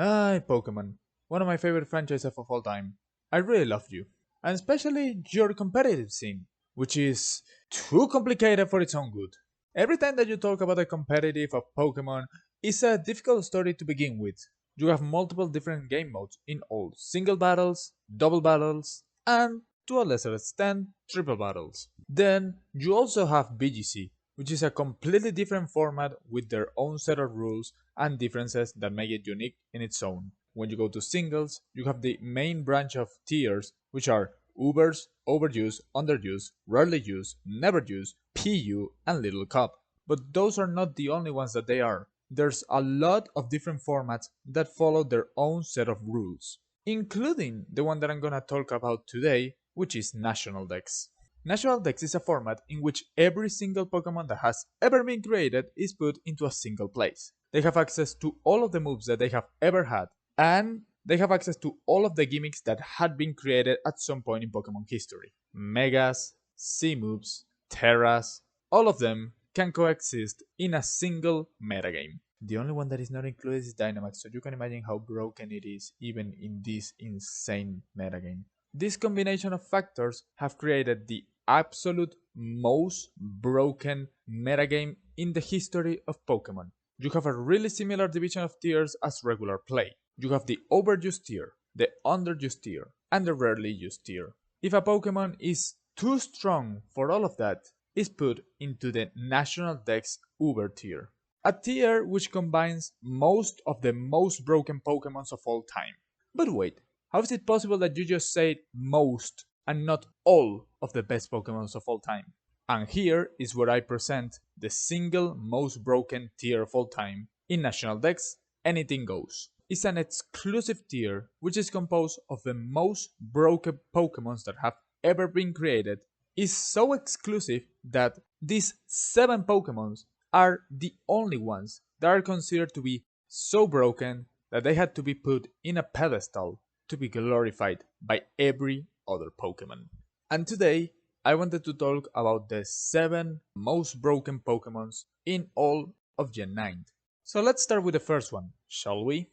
Hi, Pokemon. One of my favorite franchises of all time. I really love you. And especially your competitive scene, which is too complicated for its own good. Every time that you talk about the competitive of Pokemon, it's a difficult story to begin with. You have multiple different game modes in all single battles, double battles, and to a lesser extent, triple battles. Then you also have BGC, which is a completely different format with their own set of rules and differences that make it unique in its own. When you go to singles, you have the main branch of tiers, which are Ubers, Overuse, Underuse, Rarely Used, Never Used, PU, and Little Cup. But those are not the only ones that they are. There's a lot of different formats that follow their own set of rules, including the one that I'm gonna talk about today, which is National Dex. National Dex is a format in which every single Pokemon that has ever been created is put into a single place. They have access to all of the moves that they have ever had, and they have access to all of the gimmicks that had been created at some point in Pokemon history. Megas, C-moves, Terras, all of them can coexist in a single metagame. The only one that is not included is Dynamax, so you can imagine how broken it is even in this insane metagame. This combination of factors have created the absolute most broken metagame in the history of Pokemon. You have a really similar division of tiers as regular play. You have the overused tier, the underused tier, and the rarely used tier. If a Pokemon is too strong for all of that, it's put into the National Dex Uber tier. A tier which combines most of the most broken Pokemons of all time. But wait, how is it possible that you just said most and not all of the best Pokemons of all time? And here is where I present the single most broken tier of all time in National Dex, Anything Goes. It's an exclusive tier which is composed of the most broken Pokemons that have ever been created. It's so exclusive that these 7 Pokemons are the only ones that are considered to be so broken that they had to be put in a pedestal to be glorified by every other Pokemon. And today, I wanted to talk about the 7 most broken Pokemons in all of Gen 9. So let's start with the first one, shall we?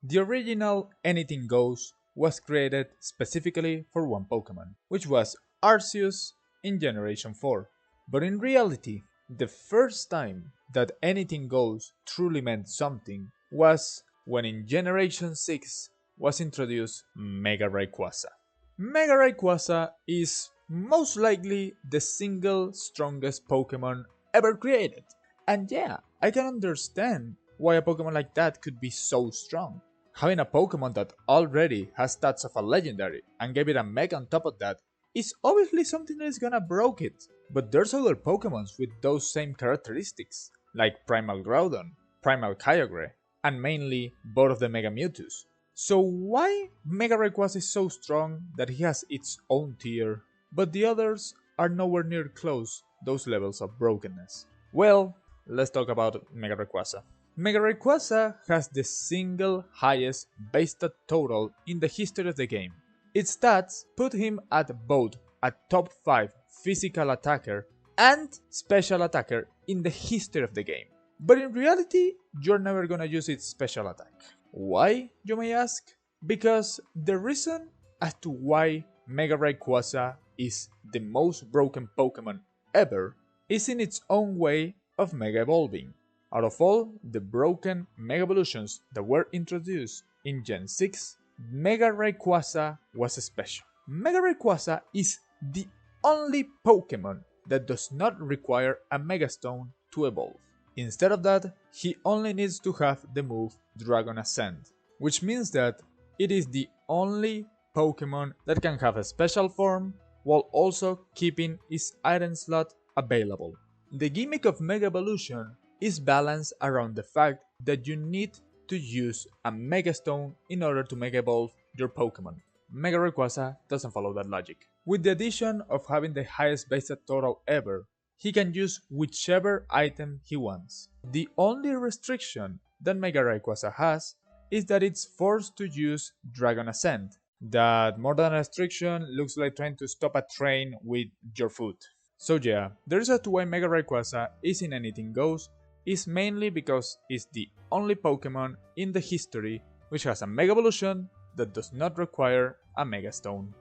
The original Anything Goes was created specifically for one Pokemon, which was Arceus in Generation 4. But in reality, the first time that Anything Goes truly meant something was when in Generation 6 was introduced Mega Rayquaza. Mega Rayquaza is most likely the single strongest Pokemon ever created. And yeah, I can understand why a Pokemon like that could be so strong. Having a Pokemon that already has stats of a legendary and gave it a Mega on top of that is obviously something that is gonna broke it. But there's other Pokemons with those same characteristics, like Primal Groudon, Primal Kyogre, and mainly both of the Mega Mewtwo's. So why Mega Rayquaza is so strong that he has its own tier, but the others are nowhere near close those levels of brokenness? Well, let's talk about Mega Rayquaza. Mega Rayquaza has the single highest base stat total in the history of the game. Its stats put him at both a top 5 physical attacker and special attacker in the history of the game. But in reality, you're never gonna use its special attack. Why, you may ask? Because the reason as to why Mega Rayquaza is the most broken Pokemon ever is in its own way of Mega Evolving. Out of all the broken Mega Evolutions that were introduced in Gen 6, Mega Rayquaza was special. Mega Rayquaza is the only Pokemon that does not require a Mega Stone to evolve. Instead of that, he only needs to have the move Dragon Ascent, which means that it is the only Pokemon that can have a special form while also keeping its item slot available. The gimmick of Mega Evolution is balanced around the fact that you need to use a Mega Stone in order to Mega Evolve your Pokemon. Mega Rayquaza doesn't follow that logic. With the addition of having the highest base set total ever, he can use whichever item he wants. The only restriction that Mega Rayquaza has is that it's forced to use Dragon Ascent. That more than a restriction looks like trying to stop a train with your foot. So yeah, there's a to why Mega Rayquaza is in Anything Goes is mainly because it's the only Pokemon in the history which has a Mega Evolution that does not require a Mega Stone.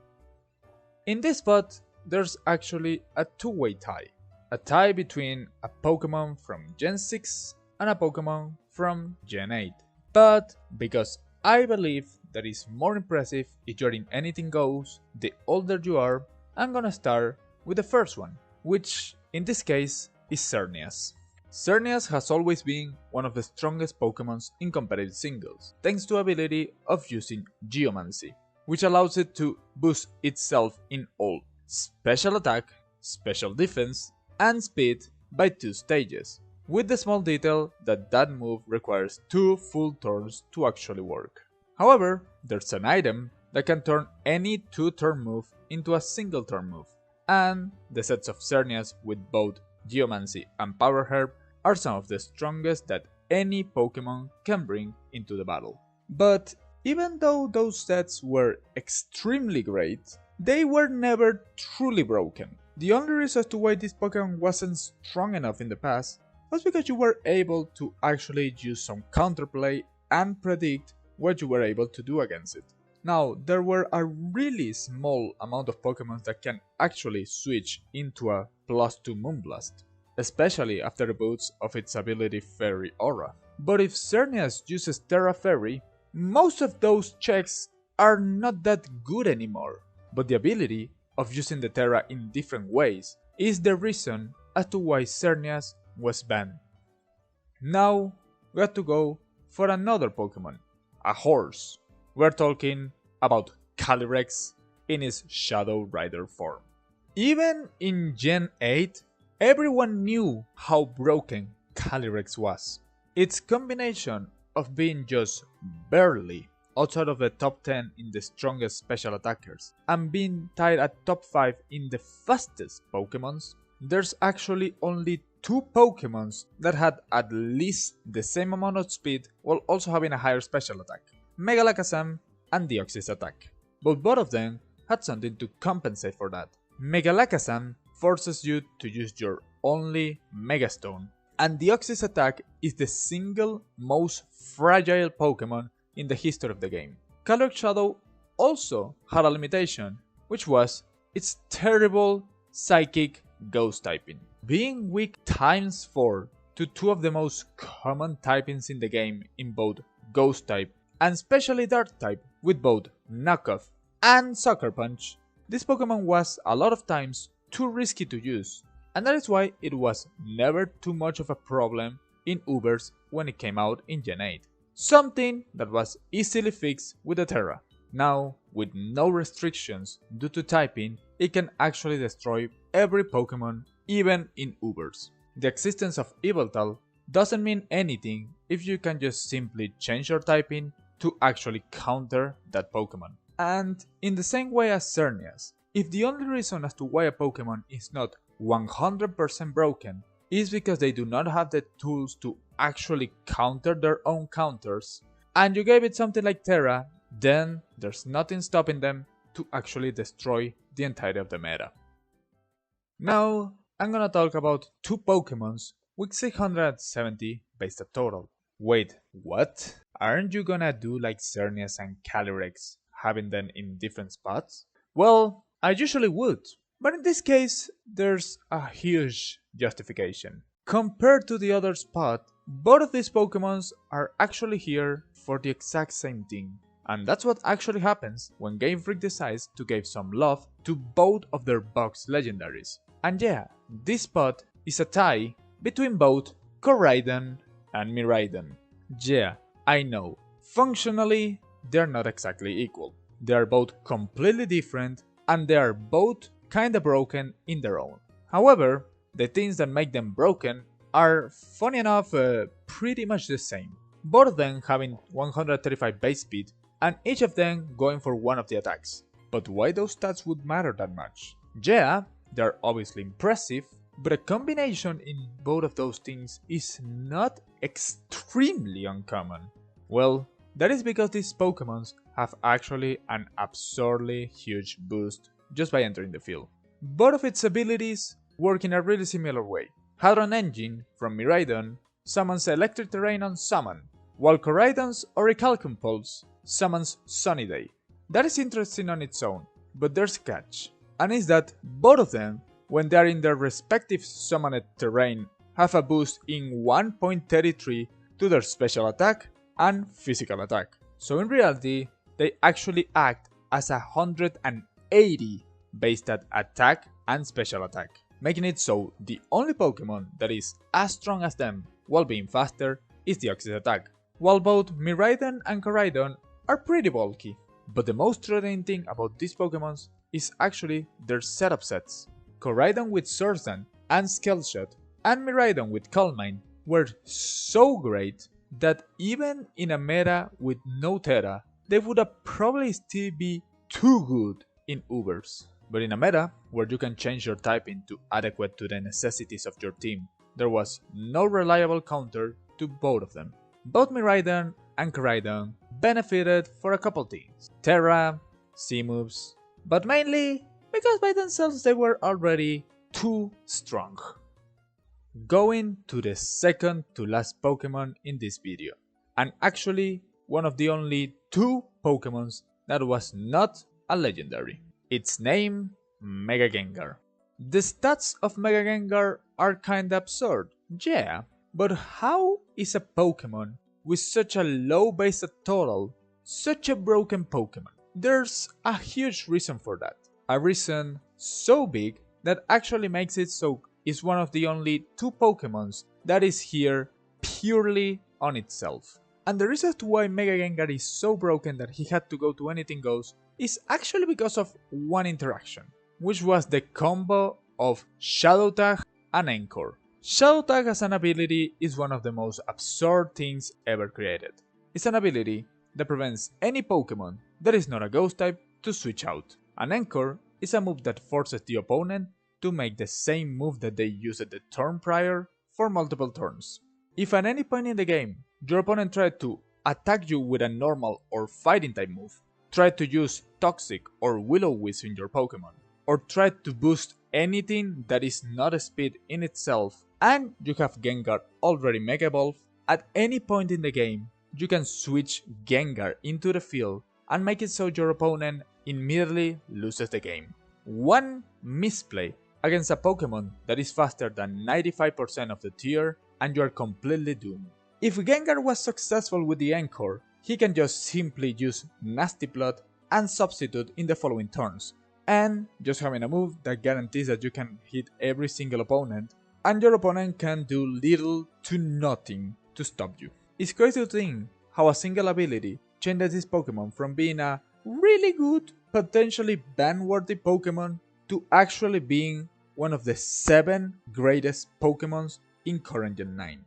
In this spot, there's actually a two-way tie. A tie between a Pokemon from Gen 6 and a Pokemon from Gen 8. But because I believe that is more impressive if you're in Anything Goes, the older you are, I'm gonna start with the first one, which in this case is Xerneas. Xerneas has always been one of the strongest Pokemons in competitive singles, thanks to the ability of using Geomancy, which allows it to boost itself in all special attack, special defense, and speed by 2 stages, with the small detail that that move requires 2 full turns to actually work. However, there's an item that can turn any 2-turn move into a single turn move, and the sets of Xerneas with both Geomancy and Power Herb are some of the strongest that any Pokemon can bring into the battle. But even though those sets were extremely great, they were never truly broken. The only reason as to why this Pokemon wasn't strong enough in the past was because you were able to actually use some counterplay and predict what you were able to do against it. Now, there were a really small amount of Pokemon that can actually switch into a +2 Moonblast, especially after the boots of its ability Fairy Aura. But if Xerneas uses Terra Fairy, most of those checks are not that good anymore. But the ability of using the Terra in different ways is the reason as to why Xerneas was banned. Now we have to go for another Pokemon, a horse. We're talking about Calyrex in its Shadow Rider form. Even in Gen 8, everyone knew how broken Calyrex was. Its combination of being just barely outside of the top 10 in the strongest special attackers and being tied at top 5 in the fastest Pokemons, there's actually only 2 Pokemons that had at least the same amount of speed while also having a higher special attack, Mega-Gengar and Deoxys attack. But both of them had something to compensate for that. Mega-Gengar forces you to use your only Mega Stone, and Deoxys attack is the single most fragile Pokemon in the history of the game. Calyrex Shadow also had a limitation, which was its terrible Psychic Ghost typing. Being weak ×4 to 2 of the most common typings in the game in both Ghost type and especially Dark type with both Knockoff and Sucker Punch, this Pokemon was a lot of times too risky to use, and that is why it was never too much of a problem in Ubers when it came out in Gen 8. Something that was easily fixed with the Terra. Now, with no restrictions due to typing, it can actually destroy every Pokemon, even in Ubers. The existence of Yveltal doesn't mean anything if you can just simply change your typing to actually counter that Pokemon. And in the same way as Xerneas, if the only reason as to why a Pokemon is not 100% broken is because they do not have the tools to actually counter their own counters, and you gave it something like Terra, then there's nothing stopping them to actually destroy the entirety of the meta. Now, I'm gonna talk about 2 Pokemons with 670 base stat total. Wait, what? Aren't you gonna do like Xerneas and Calyrex, having them in different spots? Well, I usually would, but in this case, there's a huge justification. Compared to the other spot, both of these Pokemons are actually here for the exact same thing. And that's what actually happens when Game Freak decides to give some love to both of their box legendaries. And yeah, this spot is a tie between both Koraidon and Miraidon. Yeah, I know, functionally they're not exactly equal. They are both completely different and they are both kinda broken in their own. However, the things that make them broken are, funny enough, pretty much the same. Both of them having 135 base speed and each of them going for one of the attacks. But why those stats would matter that much? Yeah, they're obviously impressive, but a combination in both of those things is not extremely uncommon. Well, that is because these Pokemons have actually an absurdly huge boost just by entering the field. Both of its abilities work in a really similar way. Hadron Engine from Miraidon summons Electric Terrain on Summon, while Koraidon's Orichalcum Pulse summons Sunny Day. That is interesting on its own, but there's a catch, and is that both of them, when they are in their respective summoned terrain, have a boost in 1.33 to their special attack and physical attack. So in reality, they actually act as 180 based at attack and special attack, making it so the only Pokemon that is as strong as them while being faster is the Oxys attack, while both Miraidon and Koraidon are pretty bulky. But the most threatening thing about these Pokemons is actually their setup sets. Koraidon with Swords Dance and Scale Shot, and Miraidon with Calm Mind were so great that even in a meta with no Tera, they would probably still be too good in Ubers. But in a meta where you can change your typing to adequate to the necessities of your team, there was no reliable counter to both of them. Both Miraidon and Koraidon benefited for a couple things: Terra, C-moves, but mainly because by themselves they were already too strong. Going to the second to last Pokemon in this video, and actually one of the only two Pokemons that was not a legendary. Its name, Mega-Gengar. The stats of Mega-Gengar are kinda absurd, yeah, but how is a Pokemon with such a low base total such a broken Pokemon? There's a huge reason for that. A reason so big that actually makes it so it's one of the only two Pokemons that is here purely on itself. And the reason why Mega-Gengar is so broken that he had to go to Anything Goes is actually because of one interaction, which was the combo of Shadow Tag and Encore. Shadow Tag as an ability is one of the most absurd things ever created. It's an ability that prevents any Pokemon that is not a Ghost type to switch out. And Encore is a move that forces the opponent to make the same move that they used the turn prior for multiple turns. If at any point in the game your opponent tried to attack you with a normal or fighting type move, tried to use Toxic or Will-O-Wisp in your Pokemon, or tried to boost anything that is not a speed in itself, and you have Gengar already Mega Evolved, at any point in the game you can switch Gengar into the field and make it so your opponent immediately loses the game. One misplay against a Pokemon that is faster than 95% of the tier and you are completely doomed. If Gengar was successful with the Encore, he can just simply use Nasty Plot and substitute in the following turns, and just having a move that guarantees that you can hit every single opponent and your opponent can do little to nothing to stop you. It's crazy to think how a single ability changes this Pokemon from being a really good, potentially ban-worthy Pokemon to actually being one of the 7 greatest Pokemons in current Gen 9.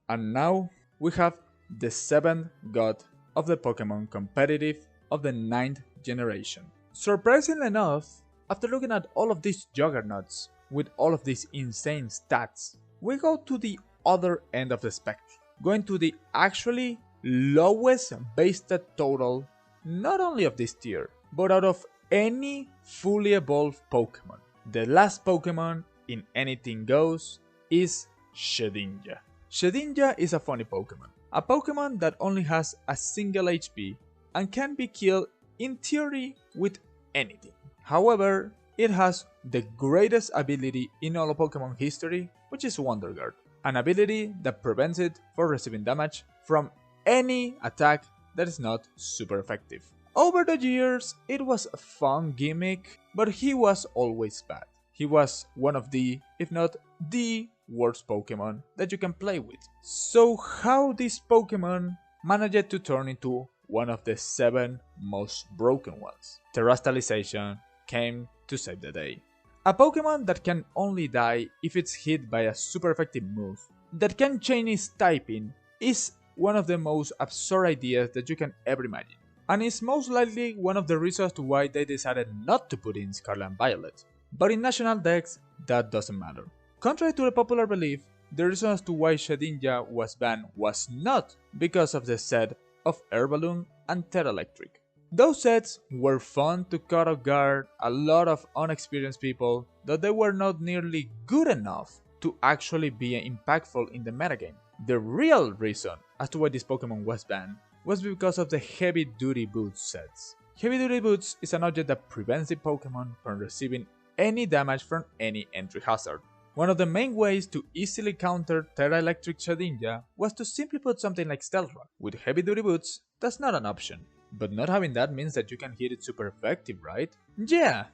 And now we have the 7th god of the Pokemon competitive of the 9th generation. Surprisingly enough, after looking at all of these juggernauts with all of these insane stats, we go to the other end of the spectrum, going to the actually lowest base stat total not only of this tier, but out of any fully evolved Pokemon. The last Pokemon in Anything Goes is Shedinja. Shedinja is a funny Pokemon. A Pokemon that only has a single HP and can be killed in theory with anything. However, it has the greatest ability in all of Pokemon history, which is Wonder Guard. An ability that prevents it from receiving damage from any attack that is not super effective. Over the years, it was a fun gimmick, but he was always bad. He was one of the, if not the worst Pokemon that you can play with. So how this Pokemon managed to turn into one of the 7 most broken ones? Terastallization came to save the day. A Pokemon that can only die if it's hit by a super effective move, that can change its typing, is one of the most absurd ideas that you can ever imagine. And is most likely one of the reasons to why they decided not to put in Scarlet and Violet. But in national decks, that doesn't matter. Contrary to the popular belief, the reason as to why Shedinja was banned was not because of the set of Air Balloon and Tera-Electric. Those sets were fun to cut off guard a lot of unexperienced people that they were not nearly good enough to actually be impactful in the metagame. The real reason as to why this Pokemon was banned was because of the heavy duty boots sets. Heavy duty boots is an object that prevents the Pokemon from receiving any damage from any entry hazard. One of the main ways to easily counter Terra Electric Shedinja was to simply put something like Stealth Rock. With heavy duty boots, that's not an option. But not having that means that you can hit it super effective, right? Yeah,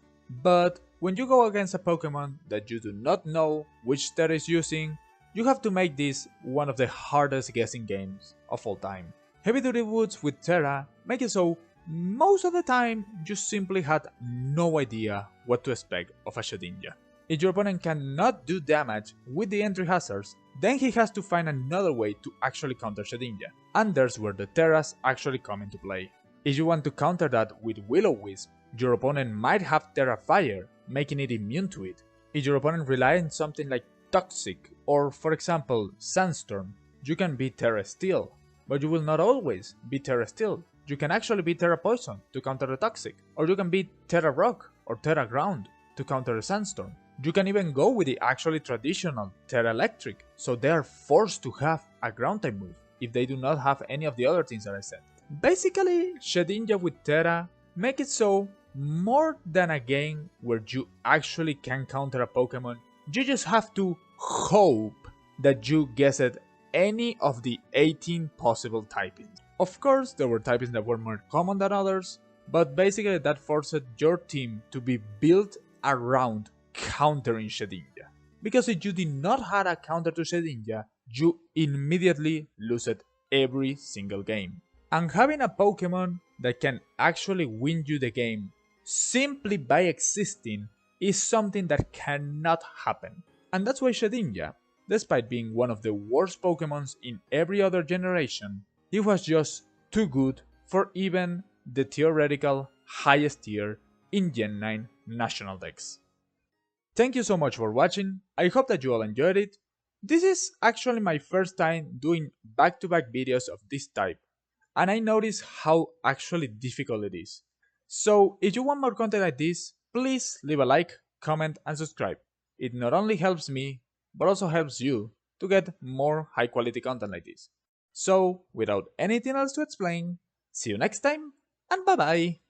but when you go against a Pokemon that you do not know which Terra is using, you have to make this one of the hardest guessing games of all time. Heavy duty boots with Terra make it so most of the time you simply had no idea what to expect of a Shedinja. If your opponent cannot do damage with the entry hazards, then he has to find another way to actually counter Shedinja, and there's where the Terras actually come into play. If you want to counter that with Will-O-Wisp, your opponent might have Terra Fire, making it immune to it. If your opponent relies on something like Toxic, or for example Sandstorm, you can beat Terra Steel, but you will not always beat Terra Steel. You can actually beat Terra Poison to counter the Toxic, or you can beat Terra Rock or Terra Ground to counter the Sandstorm. You can even go with the actually traditional Terra Electric, so they are forced to have a ground type move if they do not have any of the other things that I said. Basically, Shedinja with Terra make it so more than a game where you actually can counter a Pokemon, you just have to hope that you guessed any of the 18 possible typings. Of course, there were typings that were more common than others, but basically that forced your team to be built around countering Shedinja. Because if you did not have a counter to Shedinja, you immediately lose it every single game. And having a Pokemon that can actually win you the game simply by existing is something that cannot happen. And that's why Shedinja, despite being one of the worst Pokemons in every other generation, it was just too good for even the theoretical highest tier in Gen 9 national decks. Thank you so much for watching, I hope that you all enjoyed it. This is actually my first time doing back-to-back videos of this type, and I noticed how actually difficult it is. So if you want more content like this, please leave a like, comment and subscribe. It not only helps me, but also helps you to get more high quality content like this. So without anything else to explain, see you next time and bye bye!